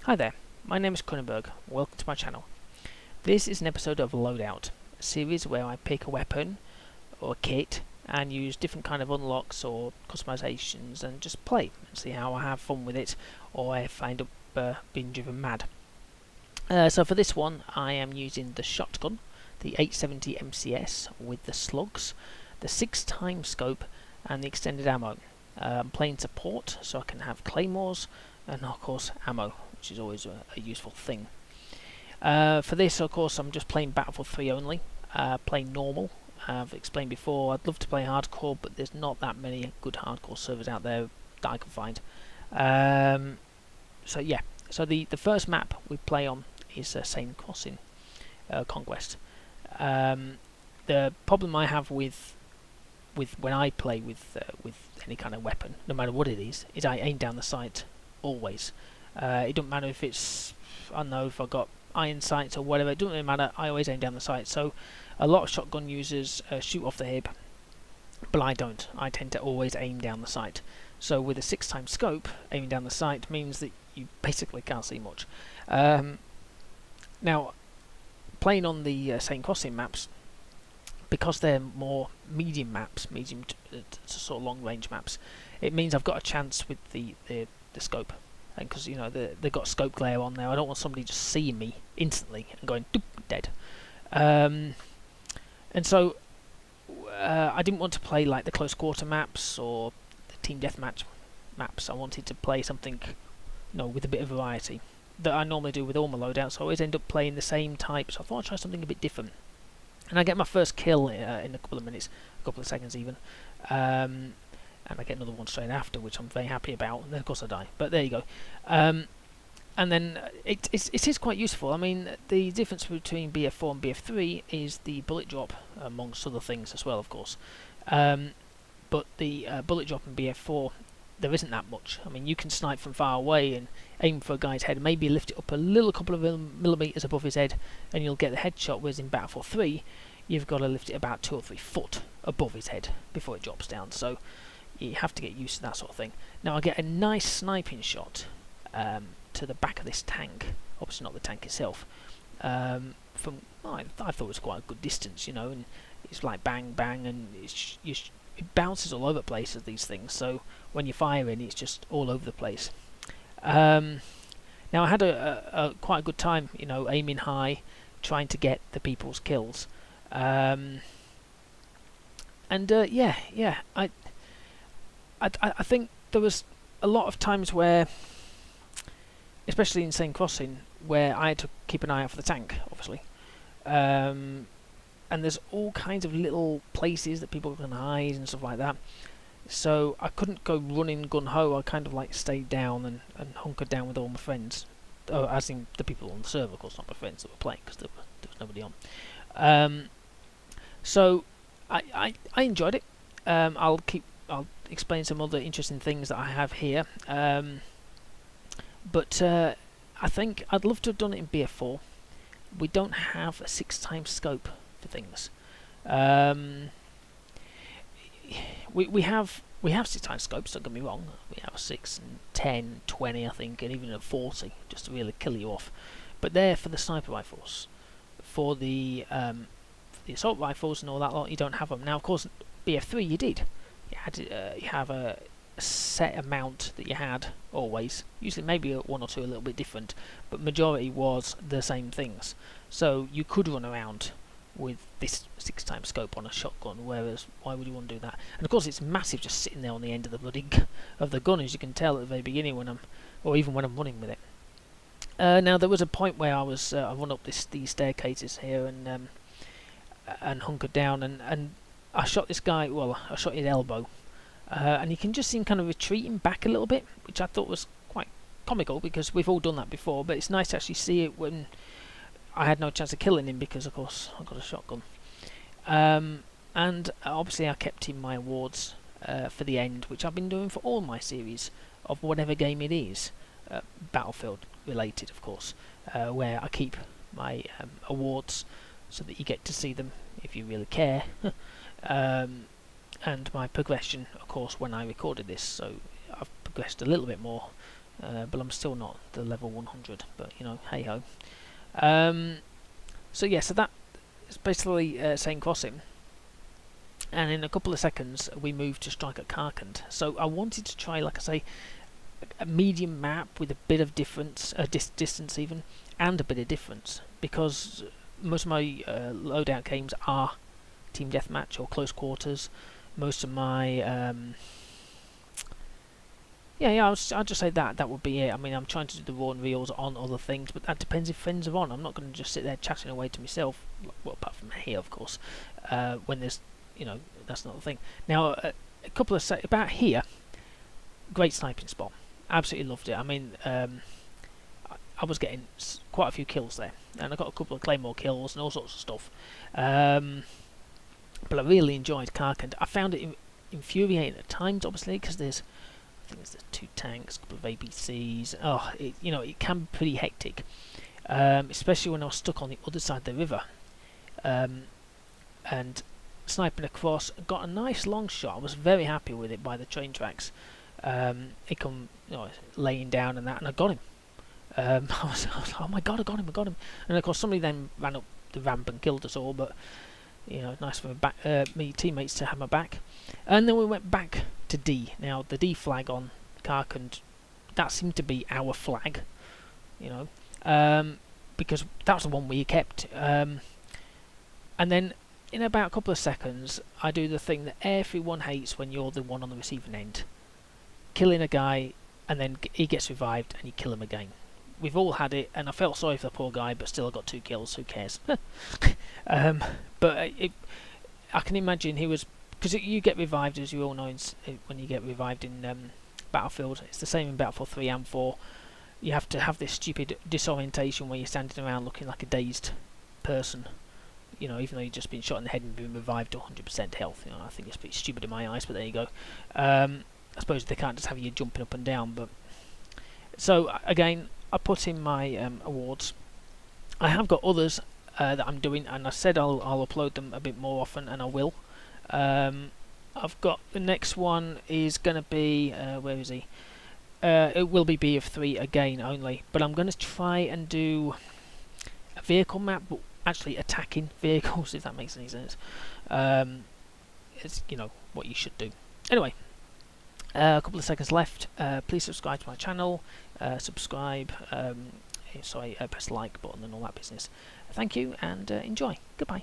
Hi there, my name is Kronenberg. Welcome to my channel. This is an episode of Loadout, a series where I pick a weapon or a kit and use different kind of unlocks or customizations and just play and see how I have fun with it, or if I end up being driven mad. So for this one I am using the shotgun, the 870 MCS with the slugs, the 6x scope and the extended ammo. I'm playing support so I can have claymores and of course ammo, which is always a useful thing. For this, of course, I'm just playing Battlefield 3 only, playing normal. I've explained before, I'd love to play hardcore, but there's not that many good hardcore servers out there that I can find. So yeah, so the first map we play on is Seine Crossing Conquest. The problem I have with when I play with any kind of weapon, no matter what it is I aim down the sight always. It doesn't matter if it's, I don't know, if I've got iron sights or whatever, it doesn't really matter, I always aim down the sight. So a lot of shotgun users shoot off the hip, but I don't. I tend to always aim down the sight. So with a 6x scope, aiming down the sight means that you basically can't see much. Now, playing on the Seine Crossing maps, because they're more medium maps, medium to sort of long range maps, it means I've got a chance with the scope. And because, you know, they've got scope glare on there, I don't want somebody just seeing me instantly and going doop, dead. And so I didn't want to play like the close quarter maps or the team deathmatch maps. I wanted to play something, you know, with a bit of variety that I normally do with all my loadouts. So I always end up playing the same type. So I thought I'd try something a bit different. And I get my first kill in a couple of minutes, a couple of seconds even. And I get another one straight after, which I'm very happy about, and then of course I die, but there you go. And then it is quite useful. I mean, the difference between BF4 and BF3 is the bullet drop, amongst other things as well, of course. But the bullet drop in BF4, there isn't that much. I mean, you can snipe from far away and aim for a guy's head, maybe lift it up a little couple of millimeters above his head, and you'll get the headshot, whereas in Battlefield 3, you've got to lift it about 2 or 3 foot above his head before it drops down. So you have to get used to that sort of thing. Now I get a nice sniping shot to the back of this tank, obviously not the tank itself, from, I thought it was quite a good distance, you know, and it's like bang bang, and it bounces all over the place with these things, so when you're firing it's just all over the place. Now I had a quite a good time, you know, aiming high, trying to get the people's kills, and yeah, I think there was a lot of times where, especially in Seine Crossing, where I had to keep an eye out for the tank, obviously. And there's all kinds of little places that people can hide and stuff like that. So I couldn't go running gun-ho, I kind of like stayed down and hunkered down with all my friends. As in the people on the server, of course, not my friends that were playing, because there was nobody on. So I enjoyed it. I'll explain some other interesting things that I have here, but I think I'd love to have done it in BF4. We don't have a 6x scope for things. We have 6x scopes, don't get me wrong. We have a 6 and 10, 20 I think, and even a 40 just to really kill you off, but they're for the sniper rifles. For the assault rifles and all that lot, you don't have them. Now of course BF3 you did. You have a set amount that you had always, usually maybe one or two a little bit different, but majority was the same things. So you could run around with this 6x scope on a shotgun, whereas why would you want to do that? And of course it's massive, just sitting there on the end of the bloody of the gun, as you can tell at the very beginning when even when I'm running with it. Now there was a point where I run up these staircases here and hunkered down, and I shot this guy, well, I shot his elbow, and you can just see him kind of retreating back a little bit, which I thought was quite comical, because we've all done that before, but it's nice to actually see it when I had no chance of killing him, because of course I got a shotgun. And obviously I kept in my awards for the end, which I've been doing for all my series of whatever game it is, Battlefield related of course, where I keep my awards so that you get to see them if you really care. And my progression, of course, when I recorded this, so I've progressed a little bit more but I'm still not the level 100. But you know, hey ho. So yeah, so that is basically Seine Crossing. And in a couple of seconds, we moved to strike at Karkand. So I wanted to try, like I say, a medium map with a bit of difference, distance even, and a bit of difference, because most of my loadout games are team deathmatch or close quarters. Most of my I'll just say that would be it. I mean, I'm trying to do the raw and reels on other things, but that depends if friends are on. I'm not going to just sit there chatting away to myself. Well, apart from here, of course, when there's, you know, that's not the thing. Now, a couple of about here, great sniping spot. Absolutely loved it. I mean, I was getting quite a few kills there, and I got a couple of claymore kills and all sorts of stuff. But I really enjoyed Karkand. I found it infuriating at times, obviously, because I think there's 2 tanks, a couple of APCs. Oh, it can be pretty hectic, especially when I was stuck on the other side of the river, and sniping across. Got a nice long shot. I was very happy with it by the train tracks. He come, laying down and that, and I got him. I was like, oh my god, I got him. And of course, somebody then ran up the ramp and killed us all. But nice for me teammates to have my back. And then we went back to D. Now the D flag on Karkand, that seemed to be our flag, because that was the one we kept. And then in about a couple of seconds, I do the thing that everyone hates when you're the one on the receiving end, killing a guy, and then he gets revived and you kill him again. We've all had it, and I felt sorry for the poor guy, but still I got 2 kills. Who cares? But I can imagine he was, because you get revived, as you all know, when you get revived in Battlefield. It's the same in Battlefield 3 and 4. You have to have this stupid disorientation where you're standing around looking like a dazed person. Even though you've just been shot in the head and been revived to 100% health. I think it's pretty stupid in my eyes, but there you go. I suppose they can't just have you jumping up and down. But so again, I put in my awards. I have got others that I'm doing, and I said I'll upload them a bit more often, and I will. I've got the next one is going to be where is he? It will be BF3 again only, but I'm going to try and do a vehicle map, but actually attacking vehicles, if that makes any sense. It's what you should do. Anyway, a couple of seconds left. Please subscribe to my channel. Subscribe. Press the like button and all that business. Thank you, and enjoy. Goodbye.